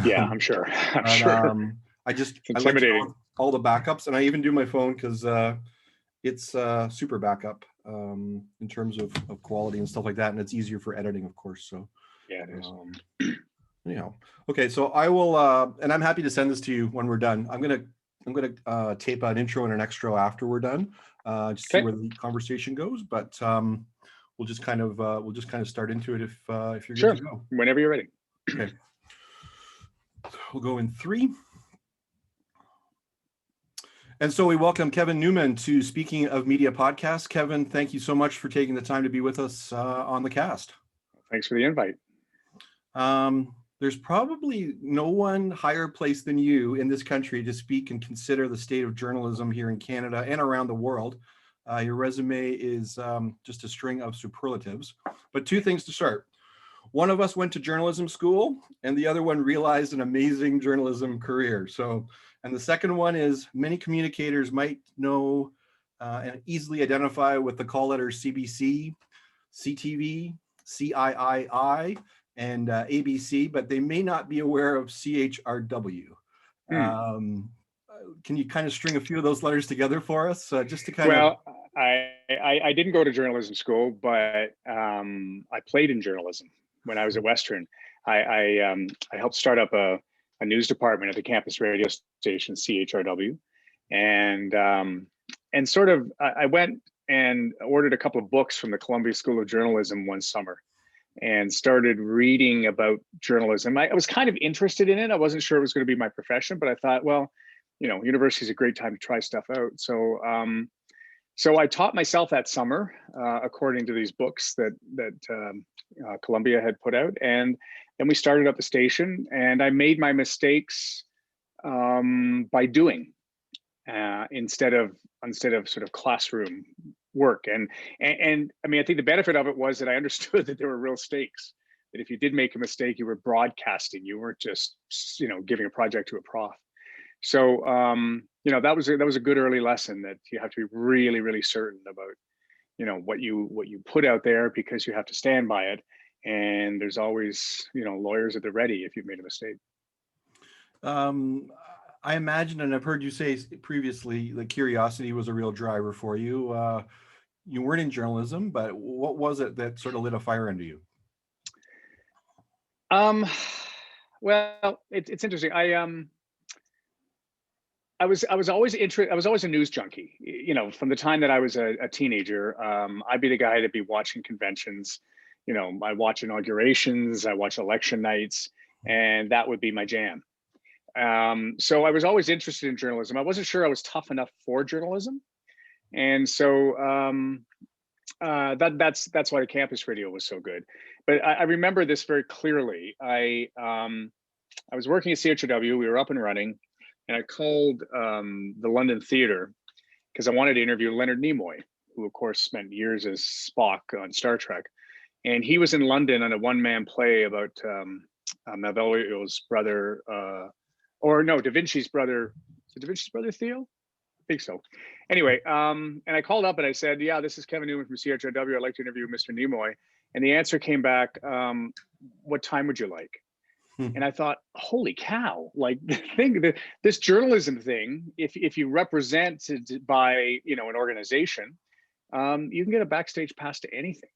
Yeah, I'm sure. I'm But sure. It's I like to intimidating. know all the backups, and I even do my phone because it's super backup in terms of quality and stuff like that, and it's easier for editing, of course. So Yeah, it is. um, anyhow, okay. So I will, and I'm happy to send this to you when we're done. I'm gonna tape an intro and an extra after we're done, just see Okay, where the conversation goes. But we'll just kind of start into it if you're good sure. to go. Whenever you're ready. Okay, we'll go in three. And so we welcome Kevin Newman to Speaking of Media podcast. Kevin, thank you so much for taking the time to be with us on the cast. Thanks for the invite. There's probably no one higher placed than you in this country to speak and consider the state of journalism here in Canada and around the world. Your resume is just a string of superlatives. But two things to start. One of us went to journalism school, and the other one realized an amazing journalism career. And the second one is many communicators might know and easily identify with the call letters CBC, CTV, CIII, and ABC, but they may not be aware of CHRW. Hmm. Can you kind of string a few of those letters together for us, just to kind of? Well, I didn't go to journalism school, but I played in journalism when I was at Western. I helped start up a news department at the campus radio station CHRW, and sort of I went and ordered a couple of books from the Columbia School of Journalism one summer and started reading about journalism. I was kind of interested in it. I wasn't sure it was going to be my profession, but I thought, well, university is a great time to try stuff out. So I taught myself that summer, according to these books that Columbia had put out, and then we started up the station. And I made my mistakes by doing instead of sort of classroom work. And I mean, I think the benefit of it was that I understood that there were real stakes. That if you did make a mistake, you were broadcasting. You weren't just giving a project to a prof. So that was a good early lesson, that you have to be really, really certain about what you put out there, because you have to stand by it. And there's always lawyers at the ready if you've made a mistake. I imagine, and I've heard you say previously, that curiosity was a real driver for you. You weren't in journalism, but what was it that sort of lit a fire under you? Well, it's interesting. I was always interested. I was always a news junkie. From the time that I was a teenager, I'd be the guy that'd be watching conventions. I watch inaugurations, I watch election nights, and that would be my jam. So I was always interested in journalism. I wasn't sure I was tough enough for journalism, and so that's why the campus radio was so good. But I remember this very clearly. I was working at CHRW. We were up and running. And I called the London Theatre because I wanted to interview Leonard Nimoy, who of course spent years as Spock on Star Trek. And he was in London on a one-man play about Malvolio's brother, Da Vinci's brother. Da Vinci's brother Theo? I think so. Anyway, and I called up and I said, yeah, this is Kevin Newman from CHRW. I'd like to interview Mr. Nimoy. And the answer came back, what time would you like? And I thought, holy cow, like this journalism thing, if you represent by, an organization, you can get a backstage pass to anything.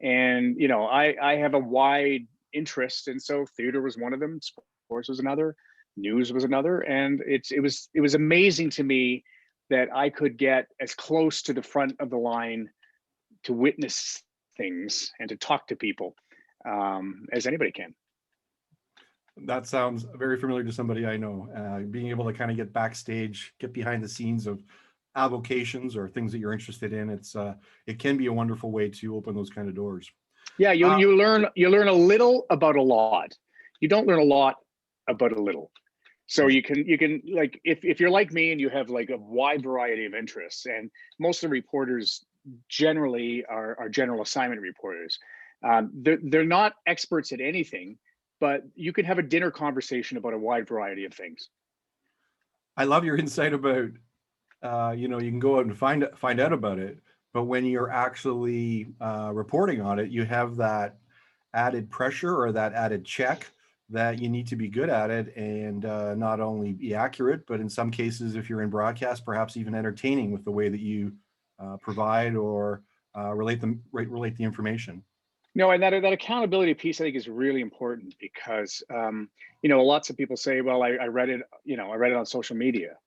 And, I have a wide interest. And so theater was one of them. Sports was another. News was another. And it was amazing to me that I could get as close to the front of the line to witness things and to talk to people as anybody can. That sounds very familiar to somebody I know. Being able to kind of get backstage, get behind the scenes of avocations or things that you're interested in, it can be a wonderful way to open those kind of doors. Yeah, you learn a little about a lot. You don't learn a lot about a little. So you can like if you're like me and you have like a wide variety of interests, and most of the reporters generally are general assignment reporters. They're not experts at anything, but you could have a dinner conversation about a wide variety of things. I love your insight about, you can go out and find out about it, but when you're actually reporting on it, you have that added pressure or that added check that you need to be good at it, and not only be accurate, but in some cases, if you're in broadcast, perhaps even entertaining with the way that you provide or relate the information. No, and that accountability piece I think is really important because lots of people say, well, I read it, I read it on social media.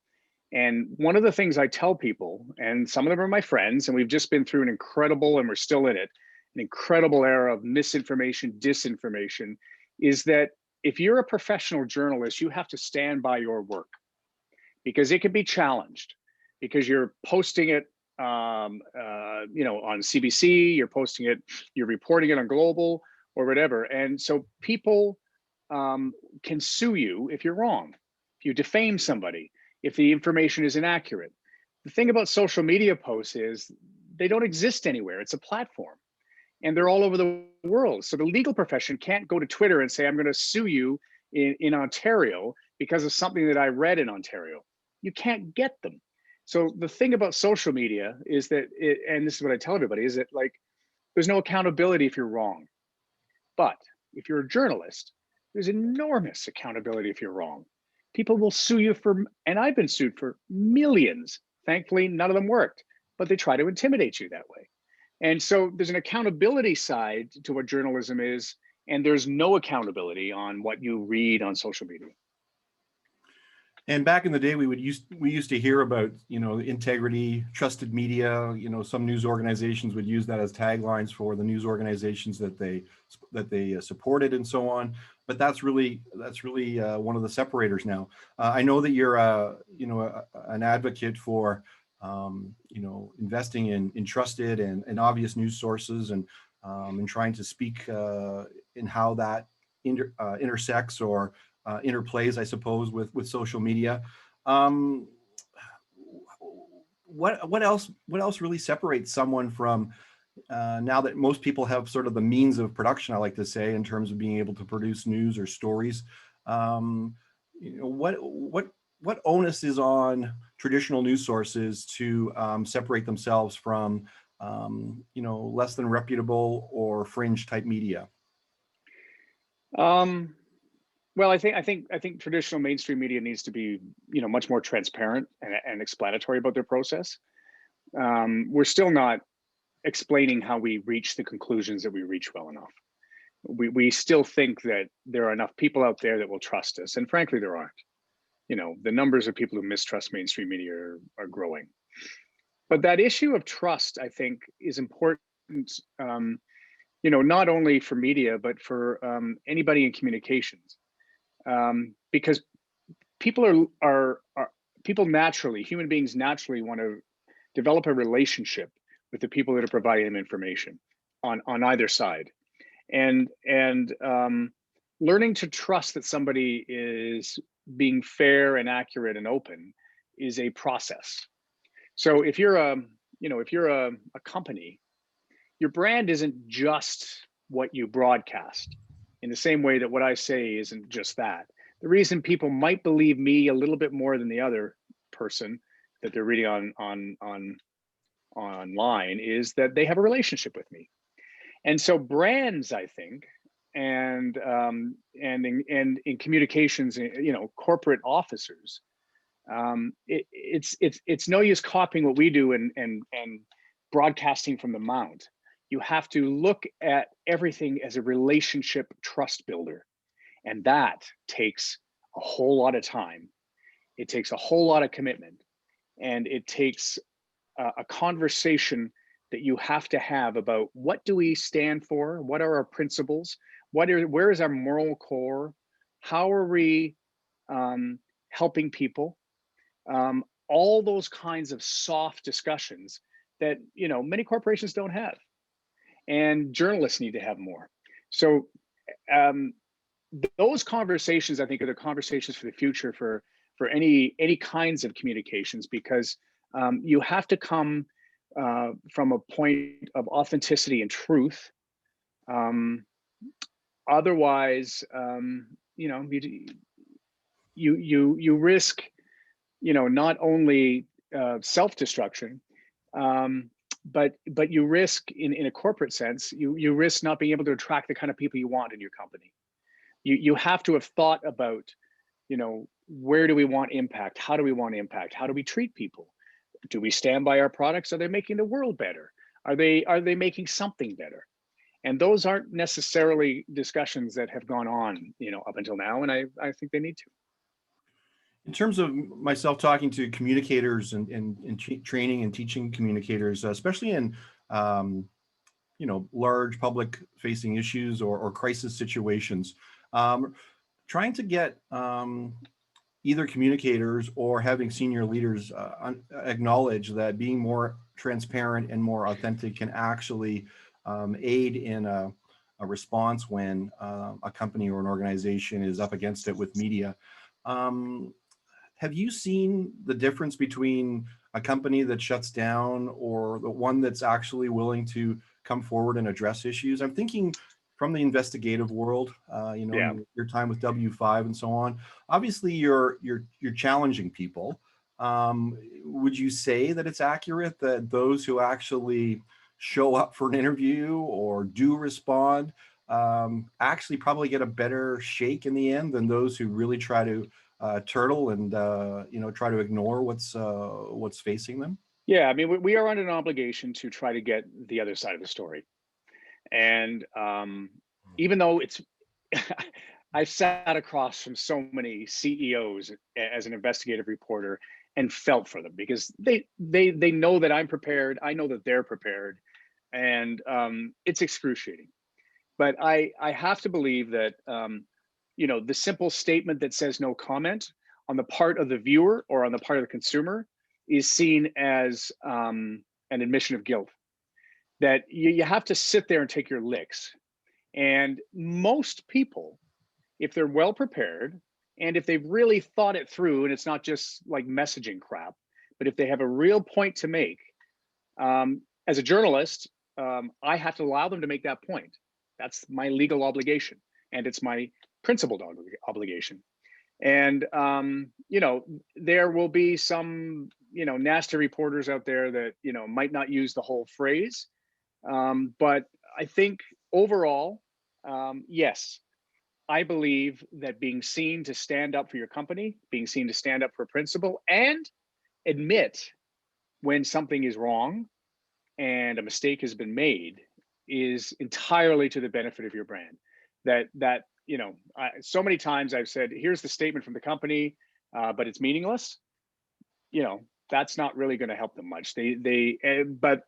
And one of the things I tell people, and some of them are my friends, and we've just been through an incredible, and we're still in it, an incredible era of misinformation, disinformation, is that if you're a professional journalist, you have to stand by your work because it can be challenged because you're posting it on CBC, you're posting it, you're reporting it on Global or whatever. And so people can sue you if you're wrong, if you defame somebody, if the information is inaccurate. The thing about social media posts is they don't exist anywhere. It's a platform and they're all over the world. So the legal profession can't go to Twitter and say, I'm going to sue you in Ontario because of something that I read in Ontario. You can't get them. So the thing about social media is that, and this is what I tell everybody, is that like, there's no accountability if you're wrong. But if you're a journalist, there's enormous accountability if you're wrong. People will sue you for, and I've been sued for millions. Thankfully, none of them worked, but they try to intimidate you that way. And so there's an accountability side to what journalism is, and there's no accountability on what you read on social media. And back in the day, we used to hear about, integrity, trusted media. Some news organizations would use that as taglines for the news organizations that they supported and so on. But that's really one of the separators now. I know that you're an advocate for investing in trusted and obvious news sources, and trying to speak in how that intersects or interplays, I suppose, with social media. What else really separates someone from, now that most people have sort of the means of production, I like to say, in terms of being able to produce news or stories? What onus is on traditional news sources to separate themselves from less than reputable or fringe type media? Well, I think traditional mainstream media needs to be, much more transparent and explanatory about their process. We're still not explaining how we reach the conclusions that we reach well enough. We still think that there are enough people out there that will trust us, and frankly, there aren't. The numbers of people who mistrust mainstream media are growing. But that issue of trust, I think, is important. Not only for media, but for anybody in communications. Because people human beings naturally want to develop a relationship with the people that are providing them information on either side, and learning to trust that somebody is being fair and accurate and open is a process. So if you're a company, your brand isn't just what you broadcast, in the same way that what I say isn't just that. The reason people might believe me a little bit more than the other person that they're reading online is that they have a relationship with me. And so brands, I think, and in communications, corporate officers, it's no use copying what we do and broadcasting from the mount. You have to look at everything as a relationship trust builder. And that takes a whole lot of time. It takes a whole lot of commitment. And it takes a conversation that you have to have about what do we stand for? What are our principles? Where is our moral core? How are we helping people? All those kinds of soft discussions that many corporations don't have. And journalists need to have more. So those conversations, I think, are the conversations for the future for any kinds of communications, because you have to come from a point of authenticity and truth. Otherwise, you risk, not only self-destruction, but you risk in a corporate sense, you risk not being able to attract the kind of people you want in your company. You have to have thought about, where do we want impact? How do we want impact? How do we treat people? Do we stand by our products? Are they making the world better? Are they making something better? And those aren't necessarily discussions that have gone on, up until now, and I think they need to. In terms of myself talking to communicators and training and teaching communicators, especially in large public facing issues or crisis situations, trying to get either communicators or having senior leaders acknowledge that being more transparent and more authentic can actually aid in a response when a company or an organization is up against it with media. Have you seen the difference between a company that shuts down or the one that's actually willing to come forward and address issues? I'm thinking from the investigative world, Yeah. your time with W5 and so on. Obviously, you're challenging people. Would you say that it's accurate that those who actually show up for an interview or do respond actually probably get a better shake in the end than those who really try to turtle and try to ignore what's facing them? Yeah, I mean, we are under an obligation to try to get the other side of the story. And even though it's, I've sat across from so many CEOs as an investigative reporter and felt for them because they know that I'm prepared. I know that they're prepared, and it's excruciating. But I have to believe that the simple statement that says no comment on the part of the viewer or on the part of the consumer is seen as an admission of guilt. That you have to sit there and take your licks. And most people, if they're well prepared and if they've really thought it through, and it's not just like messaging crap, but if they have a real point to make, as a journalist, I have to allow them to make that point. That's my legal obligation, and it's my principled obligation. And there will be some nasty reporters out there that might not use the whole phrase, but I think overall, yes, I believe that being seen to stand up for your company, being seen to stand up for a principle, and admit when something is wrong and a mistake has been made is entirely to the benefit of your brand. So many times I've said, here's the statement from the company, but it's meaningless. That's not really going to help them much. But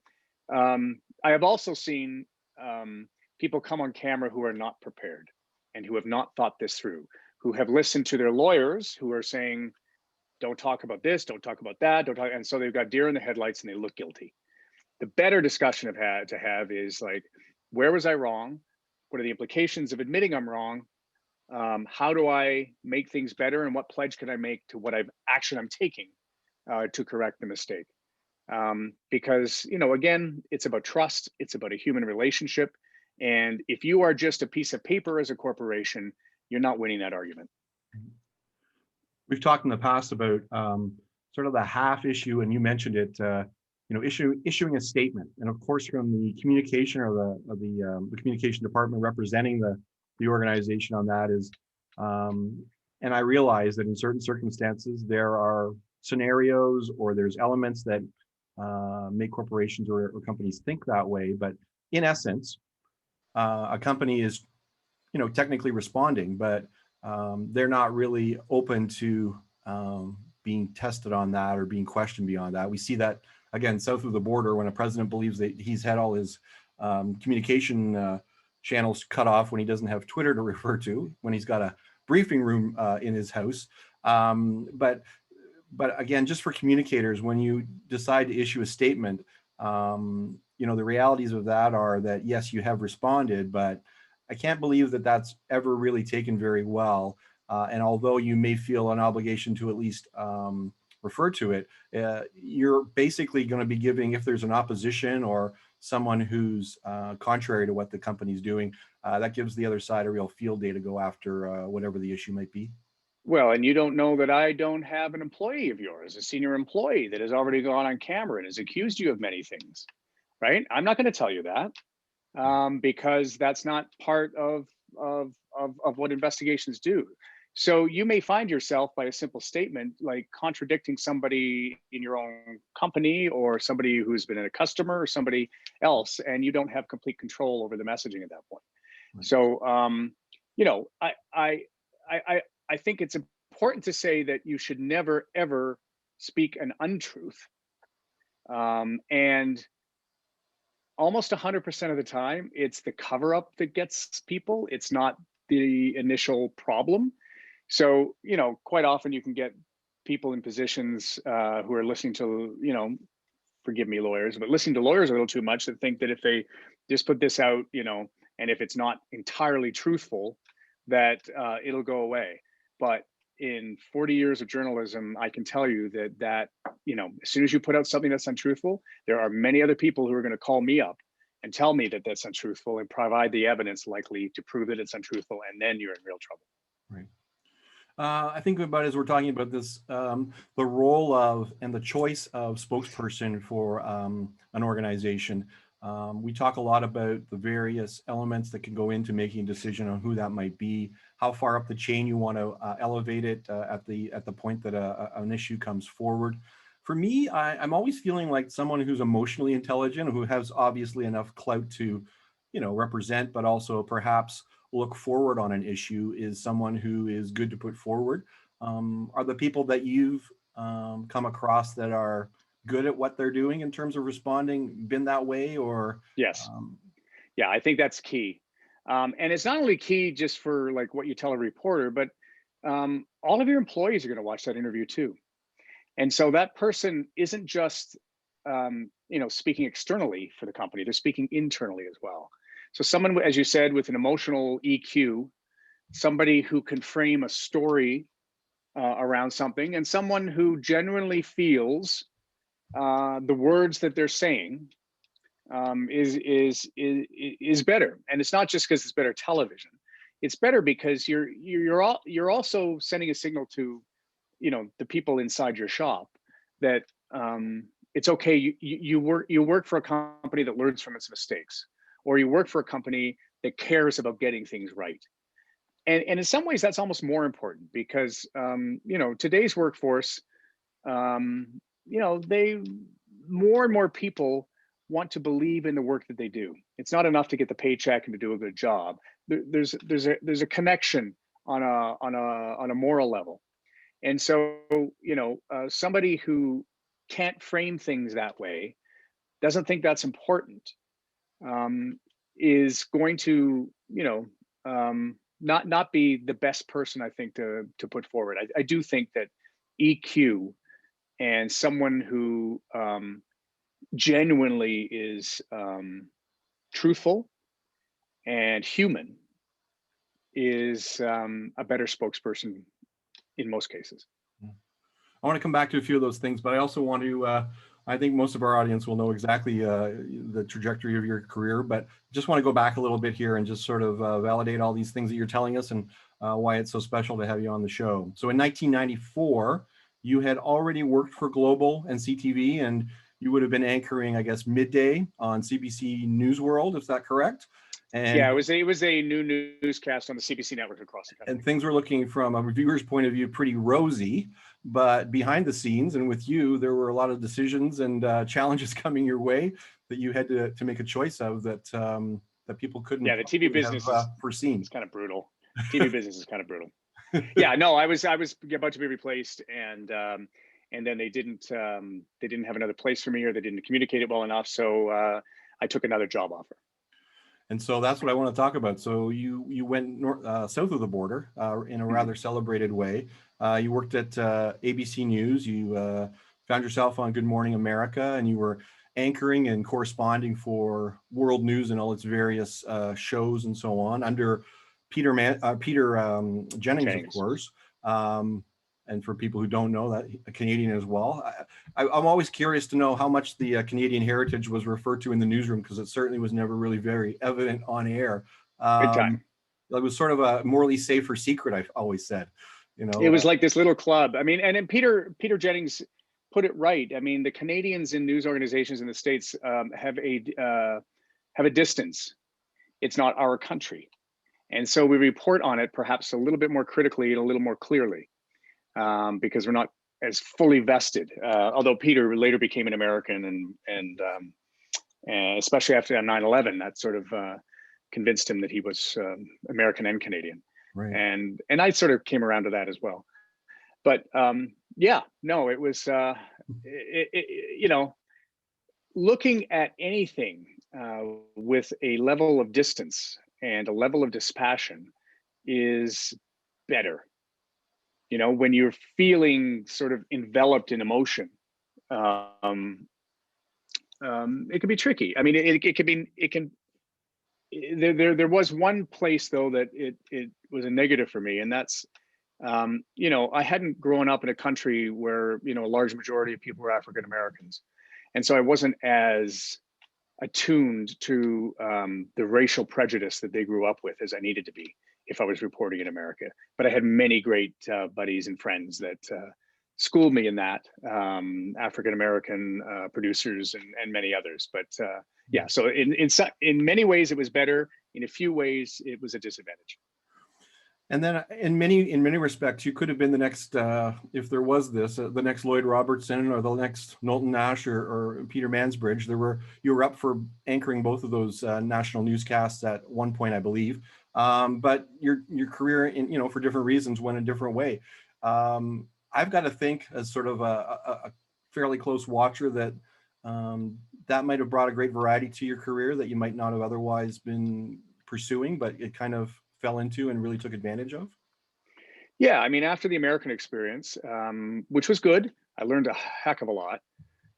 I have also seen people come on camera who are not prepared and who have not thought this through, who have listened to their lawyers who are saying, don't talk about this, don't talk about that, don't talk. And so they've got deer in the headlights and they look guilty. The better discussion I've had to have is like, where was I wrong? What are the implications of admitting I'm wrong? How do I make things better? And what pledge can I make to what action I'm taking to correct the mistake? Because, again, it's about trust. It's about a human relationship. And if you are just a piece of paper as a corporation, you're not winning that argument. We've talked in the past about sort of the half issue, and you mentioned it, issuing a statement. And of course, from the communication or the communication department representing the organization on that is, and I realize that in certain circumstances, there are scenarios or there's elements that make corporations or companies think that way. But in essence, a company is, technically responding, but they're not really open to being tested on that or being questioned beyond that. We see that again south of the border when a president believes that he's had all his communication channels cut off when he doesn't have Twitter to refer to, when he's got a briefing room in his house. But again, just for communicators, when you decide to issue a statement, the realities of that are that, yes, you have responded, but I can't believe that that's ever really taken very well. And although you may feel an obligation to at least refer to it, you're basically going to be giving, if there's an opposition or someone who's contrary to what the company's doing, that gives the other side a real field day to go after whatever the issue might be. Well, and you don't know that I don't have an employee of yours, a senior employee that has already gone on camera and has accused you of many things, right? I'm not going to tell you that because that's not part of of what investigations do. So you may find yourself by a simple statement like contradicting somebody in your own company or somebody who's been a customer or somebody else, and you don't have complete control over the messaging at that point. Right. So you know, I think it's important to say that you should never ever speak an untruth. And almost 100% of the time, it's the cover up that gets people. It's not the initial problem. So, you know, quite often you can get people in positions who are listening to, you know, forgive me, lawyers, but listening to lawyers a little too much that think that if they just put this out, you know, and if it's not entirely truthful, that it'll go away. But in 40 years of journalism, I can tell you that, you know, as soon as you put out something that's untruthful, there are many other people who are going to call me up and tell me that that's untruthful and provide the evidence likely to prove that it's untruthful, and then you're in real trouble. Right. I think about as we're talking about this, the role of and the choice of spokesperson for an organization. We talk a lot about the various elements that can go into making a decision on who that might be, how far up the chain you want to elevate it at the point that an issue comes forward. For me, I'm always feeling like someone who's emotionally intelligent, who has obviously enough clout to, you know, represent, but also perhaps look forward on an issue, is someone who is good to put forward. Are the people that you've come across that are good at what they're doing in terms of responding been that way, or? Yes. Yeah, I think that's key. And it's not only key just for like what you tell a reporter, but all of your employees are going to watch that interview too. And so that person isn't just you know, speaking externally for the company, they're speaking internally as well. So someone, as you said, with an emotional EQ, somebody who can frame a story around something, and someone who genuinely feels the words that they're saying is better. And it's not just because it's better television. It's better because you're also sending a signal to, you know, the people inside your shop that it's okay. You work for a company that learns from its mistakes, or you work for a company that cares about getting things right. And in some ways, that's almost more important because you know, today's workforce, you know, they more and more people want to believe in the work that they do. It's not enough to get the paycheck and to do a good job. There's a connection on a moral level. And so, you know, somebody who can't frame things that way, doesn't think that's important, is going to, you know, not be the best person, I think, to put forward. I do think that EQ and someone who genuinely is truthful and human is a better spokesperson in most cases. I want to come back to a few of those things, but I also want to, I think most of our audience will know exactly the trajectory of your career, but just want to go back a little bit here and just sort of validate all these things that you're telling us and why it's so special to have you on the show. So in 1994, you had already worked for Global and CTV, and you would have been anchoring, I guess, midday on CBC News World. Is that correct? And yeah, it was a new newscast on the CBC network across the country. And things were looking, from a reviewer's point of view, pretty rosy. But behind the scenes, and with you, there were a lot of decisions and challenges coming your way that you had to make a choice of that that people couldn't. Yeah, the TV business is foreseen. It's kind of brutal. TV business is kind of brutal. Yeah, no, I was about to be replaced, and then they didn't have another place for me, or they didn't communicate it well enough, so I took another job offer. And so that's what I want to talk about. So you went south of the border in a rather celebrated way. You worked at ABC News. You found yourself on Good Morning America, and you were anchoring and corresponding for World News and all its various shows and so on under Peter Jennings, of course. And for people who don't know, that a Canadian as well. I'm always curious to know how much the Canadian heritage was referred to in the newsroom, because it certainly was never really very evident on air. Good time. It was sort of a morally safer secret, I've always said. You know, it was like this little club. I mean, and then Peter Jennings put it right. I mean, the Canadians in news organizations in the States have a distance. It's not our country. And so we report on it perhaps a little bit more critically and a little more clearly, because we're not as fully vested. Although Peter later became an American, and especially after 9/11, that sort of convinced him that he was American and Canadian. Right. And I sort of came around to that as well. But yeah, no, it was you know, looking at anything with a level of distance and a level of dispassion is better. You know, when you're feeling sort of enveloped in emotion, um, it can be tricky. I mean, it can be, it can. There was one place though that it was a negative for me, and that's, you know, I hadn't grown up in a country where, you know, a large majority of people were African Americans, and so I wasn't as attuned to the racial prejudice that they grew up with as I needed to be if I was reporting in America. But I had many great buddies and friends that schooled me in that, African American producers and many others. But yeah, so in many ways it was better. In a few ways, it was a disadvantage. And then in many respects, you could have been the next, if there was this, the next Lloyd Robertson or the next Knowlton Nash or Peter Mansbridge. You were up for anchoring both of those national newscasts at one point, I believe. But your career, for different reasons, went a different way. I've got to think, as sort of a fairly close watcher, that that might have brought a great variety to your career that you might not have otherwise been pursuing, but it kind of fell into and really took advantage of? Yeah, I mean, after the American experience, which was good, I learned a heck of a lot.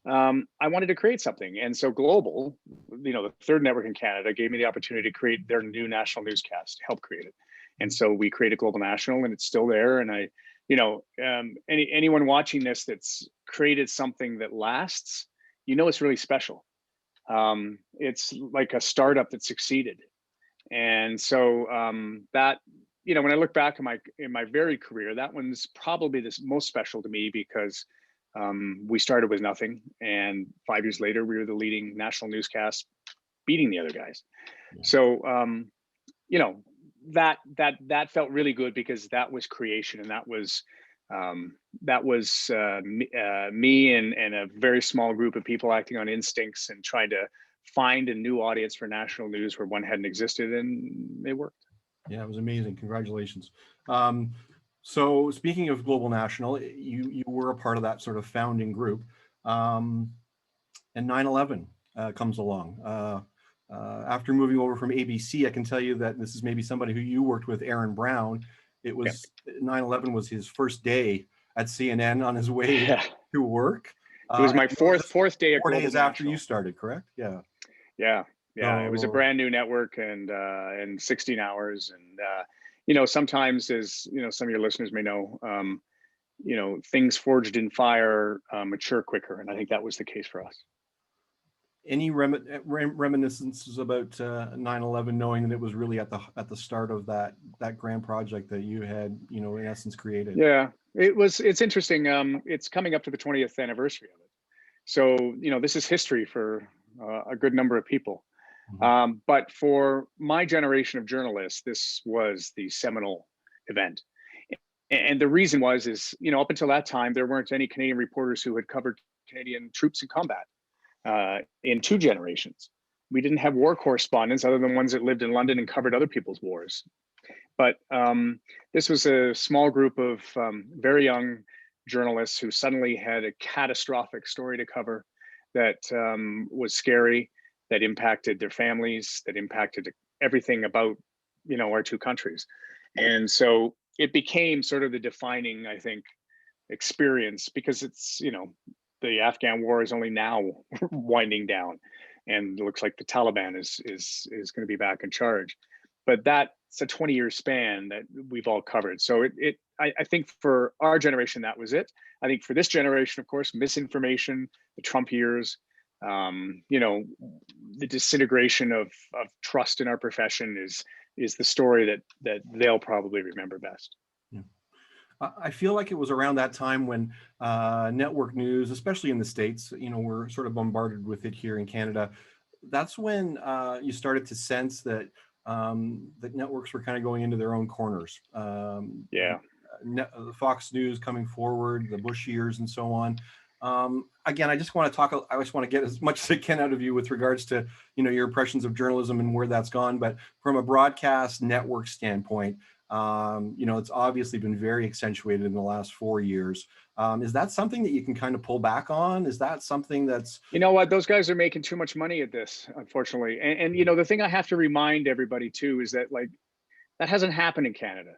I wanted to create something. And so Global, the third network in Canada, gave me the opportunity to create their new national newscast, help create it. And so we created Global National, and it's still there. And anyone watching this that's created something that lasts, it's really special. It's like a startup that succeeded. And so that, when I look back in my very career, that one's probably the most special to me because we started with nothing, and 5 years later we were the leading national newscast, beating the other guys. Yeah. So that felt really good because that was creation, and that was me and a very small group of people acting on instincts and trying to find a new audience for national news where one hadn't existed, and it worked. Yeah, it was amazing. Congratulations. So speaking of Global National, you were a part of that sort of founding group, and 9/11 comes along. After moving over from ABC, I can tell you that this is maybe somebody who you worked with, Aaron Brown. It was 9/11 was his first day at CNN on his way to work. It was my fourth day at Global 4 days after you started, correct? Yeah. Yeah. It was a brand new network, and 16 hours. And sometimes, as some of your listeners may know, things forged in fire mature quicker, and I think that was the case for us. Any reminiscences about 9/11, knowing that it was really at the start of that grand project that you had, in essence, created? Yeah, it's interesting. It's coming up to the 20th anniversary of it, so this is history for a good number of people. Mm-hmm. But for my generation of journalists, this was the seminal event. And the reason is, up until that time, there weren't any Canadian reporters who had covered Canadian troops in combat in 2 generations. We didn't have war correspondents other than ones that lived in London and covered other people's wars. But this was a small group of very young journalists who suddenly had a catastrophic story to cover that was scary, that impacted their families, that impacted everything about, our 2 countries. And so it became sort of the defining, I think, experience, because it's, the Afghan war is only now winding down, and it looks like the Taliban is going to be back in charge. But that's a 20-year span that we've all covered. So I think for our generation, that was it. I think for this generation, of course, misinformation, the Trump years, the disintegration of trust in our profession is the story that they'll probably remember best. Yeah. I feel like it was around that time when network news, especially in the States, we're sort of bombarded with it here in Canada. That's when you started to sense that that networks were kind of going into their own corners. Yeah. The Fox News coming forward, the Bush years, and so on. Again, I just want to talk. I just want to get as much as I can out of you with regards to your impressions of journalism and where that's gone. But from a broadcast network standpoint, it's obviously been very accentuated in the last 4 years. Is that something that you can kind of pull back on? Is that something that's You know what? Those guys are making too much money at this, unfortunately. And the thing I have to remind everybody too is that, like, that hasn't happened in Canada.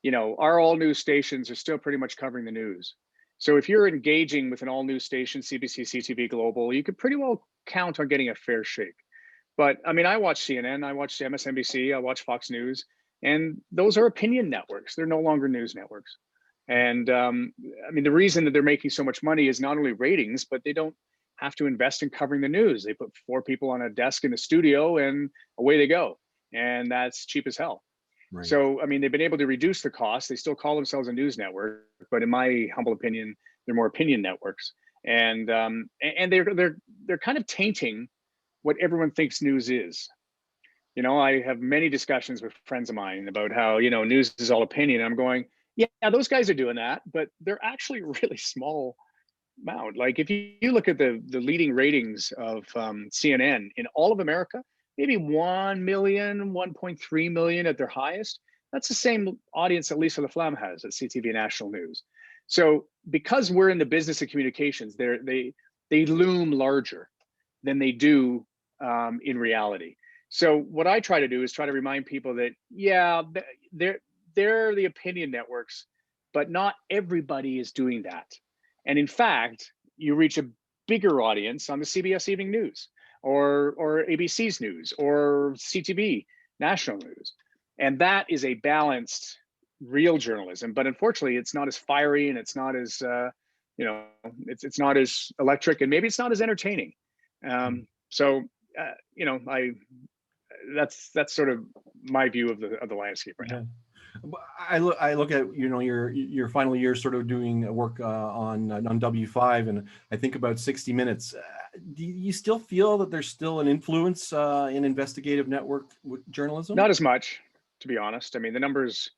Our all news stations are still pretty much covering the news. So if you're engaging with an all news station, CBC, CTV Global, you could pretty well count on getting a fair shake. But I mean, I watch CNN, I watch MSNBC, I watch Fox News, and those are opinion networks. They're no longer news networks. And I mean, the reason that they're making so much money is not only ratings, but they don't have to invest in covering the news. They put 4 people on a desk in the studio and away they go. And that's cheap as hell. right? So, I mean, they've been able to reduce the cost. They still call themselves a news network, but in my humble opinion, they're more opinion networks. And they're kind of tainting what everyone thinks news is. I have many discussions with friends of mine about how, news is all opinion. I'm going, yeah, those guys are doing that, but they're actually really small amount. Like if you look at the leading ratings of CNN in all of America, maybe 1 million, 1.3 million at their highest. That's the same audience that Lisa LaFlamme has at CTV National News. So because we're in the business of communications, they loom larger than they do in reality. So what I try to do is try to remind people that, yeah, they're the opinion networks, but not everybody is doing that. And in fact, you reach a bigger audience on the CBS Evening News or ABC's news or CTV National News. And that is a balanced, real journalism. But unfortunately, it's not as fiery and it's not as, it's not as electric and maybe it's not as entertaining. So, that's sort of my view of the landscape right now. I look at your final year sort of doing work on W5, and I think about 60 Minutes. Do you still feel that there's still an influence in investigative network journalism? Not as much, to be honest. I mean, the numbers,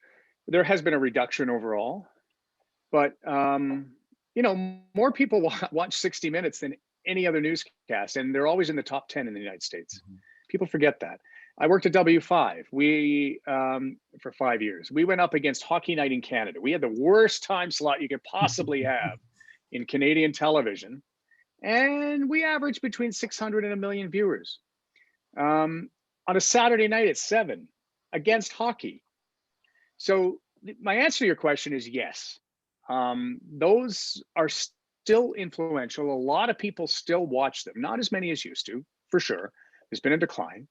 there has been a reduction overall, but more people watch 60 Minutes than any other newscast, and they're always in the top 10 in the United States. People forget that. I worked at W5. We for 5 years. We went up against Hockey Night in Canada. We had the worst time slot you could possibly have in Canadian television, and we averaged between 600 and 1 million viewers on a Saturday night at 7 against hockey. So my answer to your question is yes. Those are still influential. A lot of people still watch them. Not as many as used to, for sure. There's been a decline.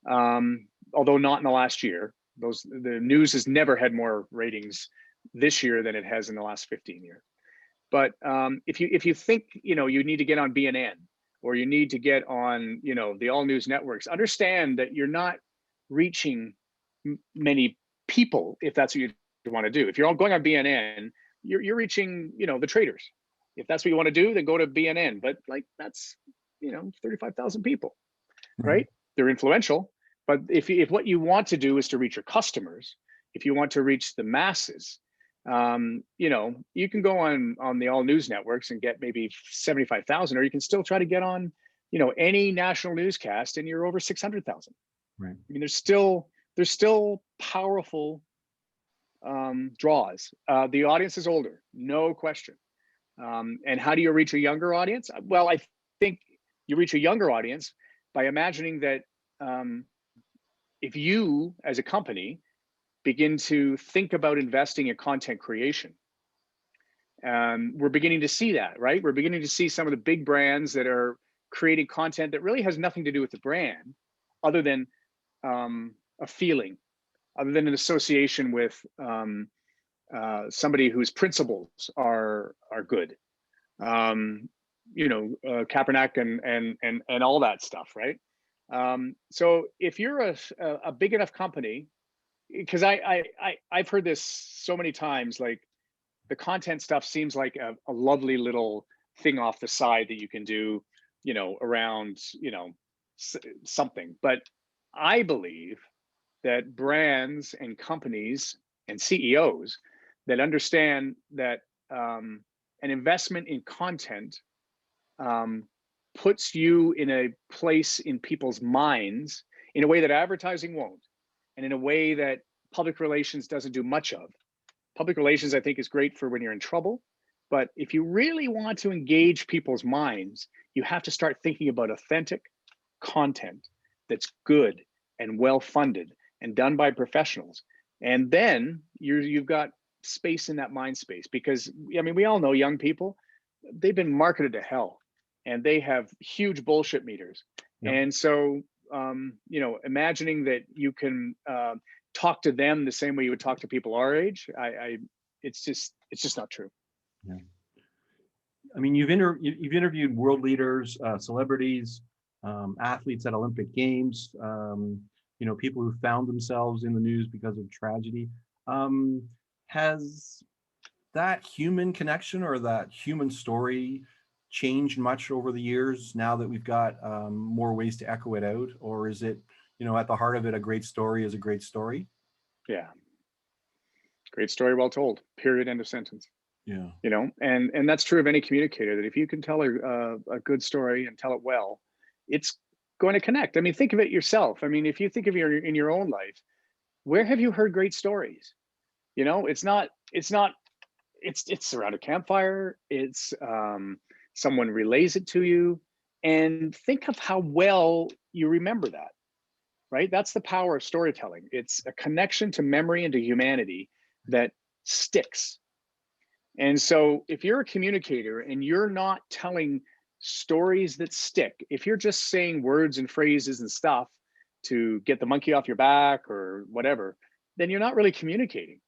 Although not in the last year. The news has never had more ratings this year than it has in the last 15 years. But if you think you need to get on BNN or you need to get on the all news networks, understand that you're not reaching many people if that's what you want to do. If you're all going on BNN, you're reaching the traders. If that's what you want to do, then go to BNN. But like that's 35,000 people, right? They're influential. But if what you want to do is to reach your customers, if you want to reach the masses, you can go on the all news networks and get maybe 75,000, or you can still try to get on, any national newscast and you're over 600,000. Right. I mean, there's still powerful draws. The audience is older, no question. And how do you reach a younger audience? Well, I think you reach a younger audience by imagining that if you, as a company, begin to think about investing in content creation, we're beginning to see that, right? We're beginning to see some of the big brands that are creating content that really has nothing to do with the brand, other than a feeling, other than an association with somebody whose principles are good. Kaepernick and all that stuff, right? So if you're a big enough company, because I've heard this so many times, like the content stuff seems like a lovely little thing off the side that you can do, around, something. But I believe that brands and companies and CEOs that understand that an investment in content puts you in a place in people's minds in a way that advertising won't, and in a way that public relations doesn't do much of. Public relations, I think, is great for when you're in trouble, but if you really want to engage people's minds, you have to start thinking about authentic content that's good and well funded and done by professionals. And then you've got space in that mind space, because I mean, we all know young people, they've been marketed to hell and they have huge bullshit meters. Yep. And so, you know, imagining that you can talk to them the same way you would talk to people our age, it's just not true. Yeah. I mean, you've interviewed world leaders, celebrities, athletes at Olympic Games, you know, people who found themselves in the news because of tragedy. Has that human connection or that human story changed much over the years now that we've got more ways to echo it out? Or is it, you know, at the heart of it, a great story is a great story? Yeah. Great story, well told, period, end of sentence. Yeah. You know, and that's true of any communicator, that if you can tell a good story and tell it well, it's going to connect. I mean, think of it yourself. I mean, if you think of in your own life, where have you heard great stories? You know, it's around a campfire. It's someone relays it to you, and think of how well you remember that, right? That's the power of storytelling. It's a connection to memory and to humanity that sticks. And so if you're a communicator and you're not telling stories that stick, if you're just saying words and phrases and stuff to get the monkey off your back or whatever, then you're not really communicating,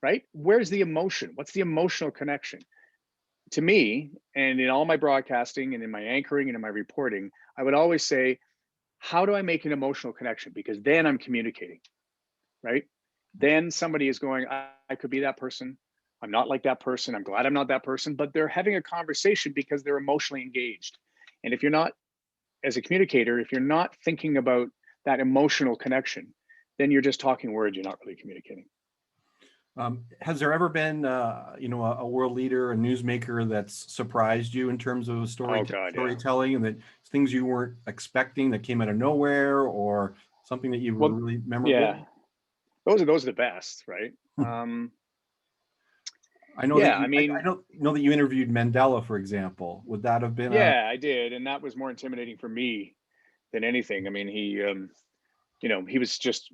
right? Where's the emotion? What's the emotional connection? To me, and in all my broadcasting and in my anchoring and in my reporting, I would always say, how do I make an emotional connection? Because then I'm communicating, right? Then somebody is going, I could be that person. I'm not like that person. I'm glad I'm not that person, but they're having a conversation because they're emotionally engaged. And if you're not, as a communicator, if you're not thinking about that emotional connection, then you're just talking words, you're not really communicating. Has there ever been, you know, a world leader, a newsmaker that's surprised you in terms of storytelling, and that things you weren't expecting that came out of nowhere, or something that you were really memorable? Yeah, those are the best, right? I know that I know that you interviewed Mandela, for example. Would that have been? Yeah, I did, and that was more intimidating for me than anything. I mean, he, you know, he was just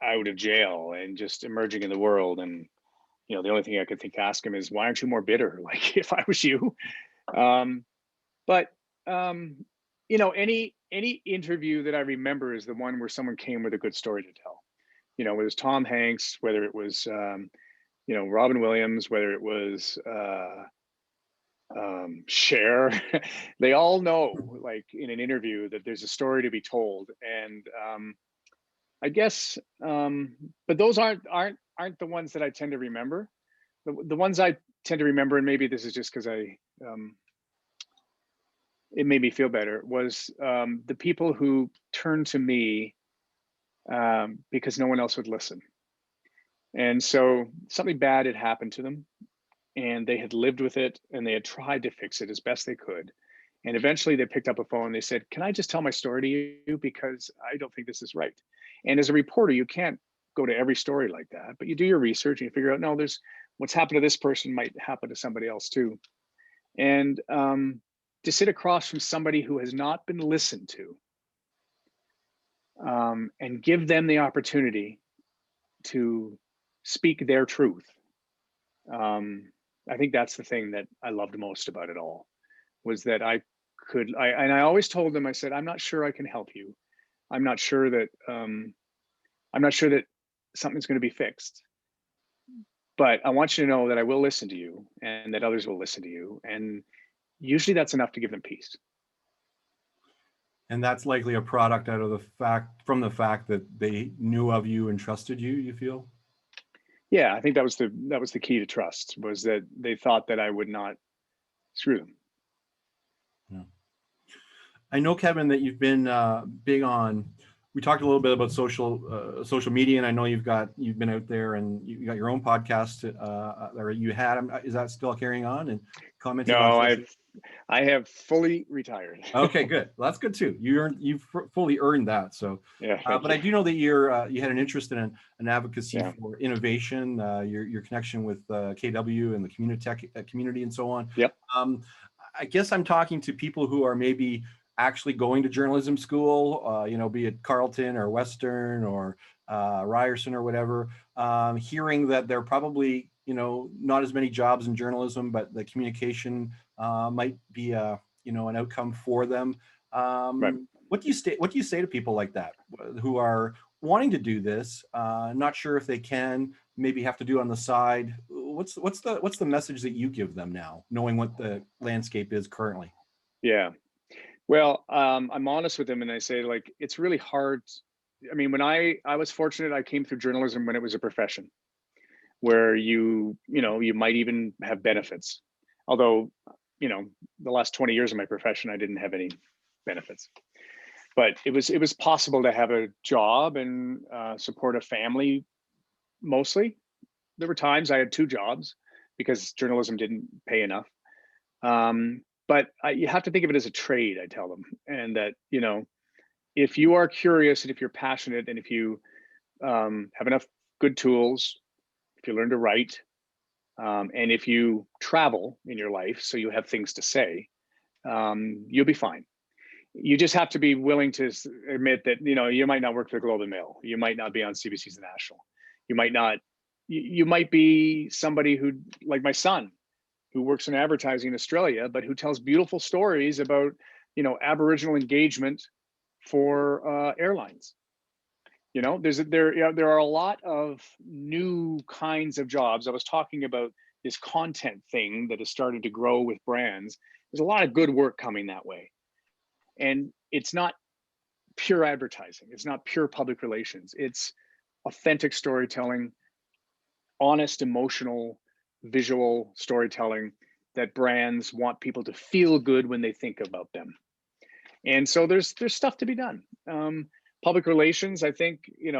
out of jail and just emerging in the world, and you know, the only thing I could think to ask him is, why aren't you more bitter? Like, if I was you. But you know, any interview that I remember is the one where someone came with a good story to tell. You know, whether it was Tom Hanks, whether it was you know, Robin Williams, whether it was Cher, they all know, like, in an interview, that there's a story to be told. And I guess, but those aren't the ones that I tend to remember. The ones I tend to remember, and maybe this is just because it made me feel better, was the people who turned to me because no one else would listen. And so something bad had happened to them, and they had lived with it, and they had tried to fix it as best they could. And eventually they picked up a phone and they said, can I just tell my story to you? Because I don't think this is right. And as a reporter, you can't go to every story like that, but you do your research and you figure out, no, there's what's happened to this person might happen to somebody else too. And to sit across from somebody who has not been listened to, and give them the opportunity to speak their truth. I think that's the thing that I loved most about it all, was that I always told them, I said, I'm not sure I can help you. I'm not sure that something's going to be fixed, but I want you to know that I will listen to you and that others will listen to you. And usually that's enough to give them peace. And that's likely a product out of the fact that they knew of you and trusted you, you feel? Yeah, I think that was the key to trust, was that they thought that I would not screw them. Yeah. I know, Kevin, that you've been big on we talked a little bit about social media, and I know you've been out there and you got your own podcast, or you had. Is that still carrying on and commenting on No, social? I have fully retired. Okay, good. Well, that's good too. You've fully earned that. So, Yeah, thank but you. I do know that you had an interest in an advocacy Yeah. for innovation, your connection with KW and the community tech community and so on. Yep. I guess I'm talking to people who are maybe actually going to journalism school, be it Carleton or Western or Ryerson or whatever, hearing that there are probably, not as many jobs in journalism, but the communication might be an outcome for them. Right. What do you say to people like that who are wanting to do this, not sure if they can, maybe have to do on the side? What's the message that you give them now, knowing what the landscape is currently? Yeah. Well, I'm honest with them and I say, like, it's really hard. I mean, when I was fortunate, I came through journalism when it was a profession where you might even have benefits. Although, the last 20 years of my profession, I didn't have any benefits. But it was possible to have a job and support a family mostly. There were times I had two jobs because journalism didn't pay enough. But you have to think of it as a trade, I tell them. And that, if you are curious and if you're passionate and if you have enough good tools, if you learn to write, and if you travel in your life, so you have things to say, you'll be fine. You just have to be willing to admit that, you might not work for the Globe and Mail. You might not be on CBC's The National. You might not, you might be somebody who, like my son, who works in advertising in Australia, but who tells beautiful stories about, Aboriginal engagement for airlines. There are a lot of new kinds of jobs. I was talking about this content thing that is starting to grow with brands. There's a lot of good work coming that way. And it's not pure advertising. It's not pure public relations. It's authentic storytelling, honest, emotional, visual storytelling that brands want people to feel good when they think about them. And so there's stuff to be done. Public relations, I think, I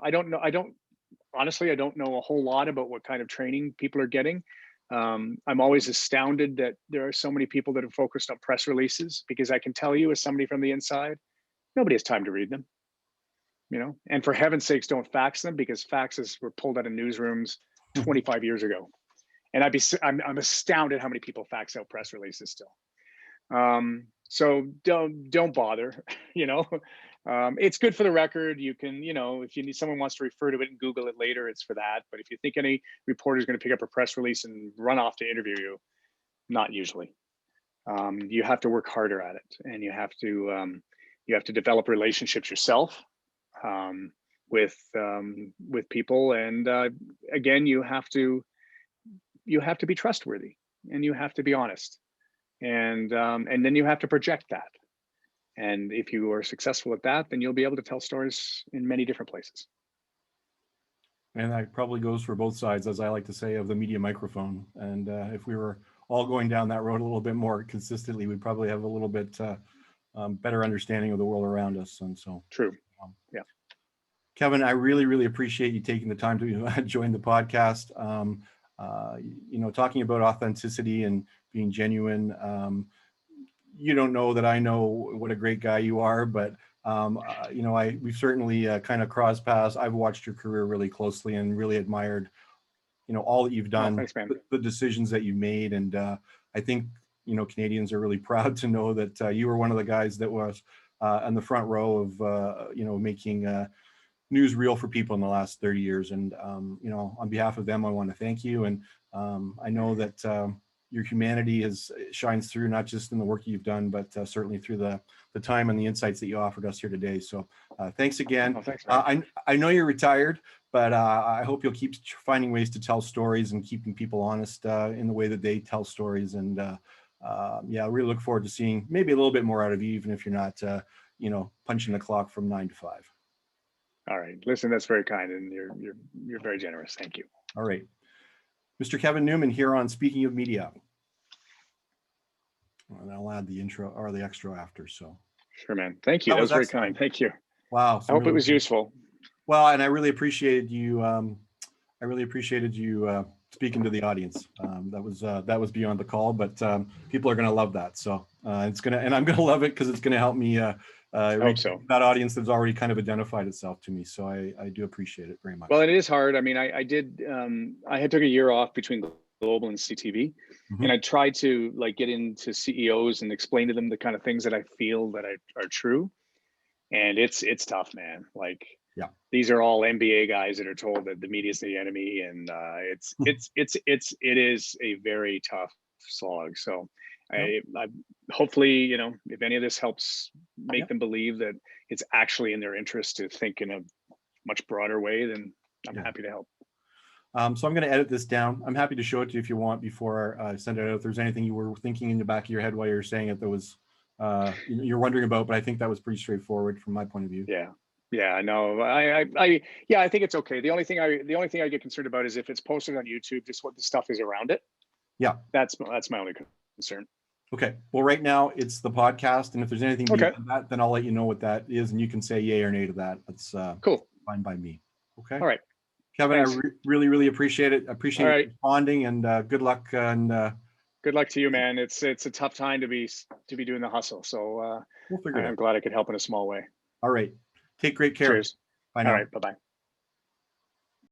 don't know. I don't know a whole lot about what kind of training people are getting. I'm always astounded that there are so many people that are focused on press releases, because I can tell you, as somebody from the inside, nobody has time to read them. And for heaven's sakes, don't fax them, because faxes were pulled out of newsrooms 25 years ago. And I'm astounded how many people fax out press releases still. So don't bother. It's good for the record. You can, if someone wants to refer to it and Google it later, it's for that. But if you think any reporter is going to pick up a press release and run off to interview you, not usually. You have to work harder at it, and you have to develop relationships yourself with people, and again, you have to be trustworthy, and you have to be honest, and then you have to project that. And if you are successful at that, then you'll be able to tell stories in many different places. And that probably goes for both sides, as I like to say, of the media microphone. And if we were all going down that road a little bit more consistently, we'd probably have a little bit better understanding of the world around us. And so, true. Yeah. Kevin, I really, really appreciate you taking the time to join the podcast. Talking about authenticity and being genuine. You don't know that I know what a great guy you are, but we've certainly kind of crossed paths. I've watched your career really closely and really admired, all that you've done, thanks, man. the decisions that you made. And I think, Canadians are really proud to know that you were one of the guys that was in the front row of, making news real for people in the last 30 years. And, on behalf of them, I want to thank you. And I know that your humanity shines through, not just in the work you've done, but certainly through the time and the insights that you offered us here today. So thanks again. Oh, thanks, I know you're retired, but I hope you'll keep finding ways to tell stories and keeping people honest in the way that they tell stories. And I really look forward to seeing maybe a little bit more out of you, even if you're not, punching the clock from 9 to 5. All right. Listen, that's very kind, and you're very generous. Thank you. All right. Mr. Kevin Newman here on Speaking of Media. And I'll add the intro or the extra after. So sure, man. Thank you. That was very kind. Thank you. Wow. I hope it was useful. Well, and I really appreciated you. Speaking to the audience. That was beyond the call, but people are going to love that. So and I'm going to love it because it's going to help me reach that audience that's already kind of identified itself to me. So I do appreciate it very much. Well, it is hard. I mean, I did. I had took a year off between Global and CTV, and I tried to like get into CEOs and explain to them the kind of things that I feel that are true. And it's tough, man. Like, these are all MBA guys that are told that the media is the enemy, and it is a very tough slog. So I hopefully, you know, if any of this helps make them believe that it's actually in their interest to think in a much broader way, then I'm happy to help. So I'm going to edit this down. I'm happy to show it to you if you want before I send it out. If there's anything you were thinking in the back of your head while you're saying it that was you're wondering about, but I think that was pretty straightforward from my point of view. Yeah, no, I think it's okay. The only thing I get concerned about is if it's posted on YouTube, just what the stuff is around it. Yeah, that's my only concern. Okay. Well, right now it's the podcast, and if there's anything beyond that, then I'll let you know what that is, and you can say yay or nay to that. That's cool. Fine by me. Okay. All right, Kevin, I really appreciate it. I appreciate you responding, and good luck. And good luck to you, man. It's a tough time to be doing the hustle. So we'll figure it out. I'm glad I could help in a small way. All right. Take great care. Cheers. Bye now. All right. Bye-bye.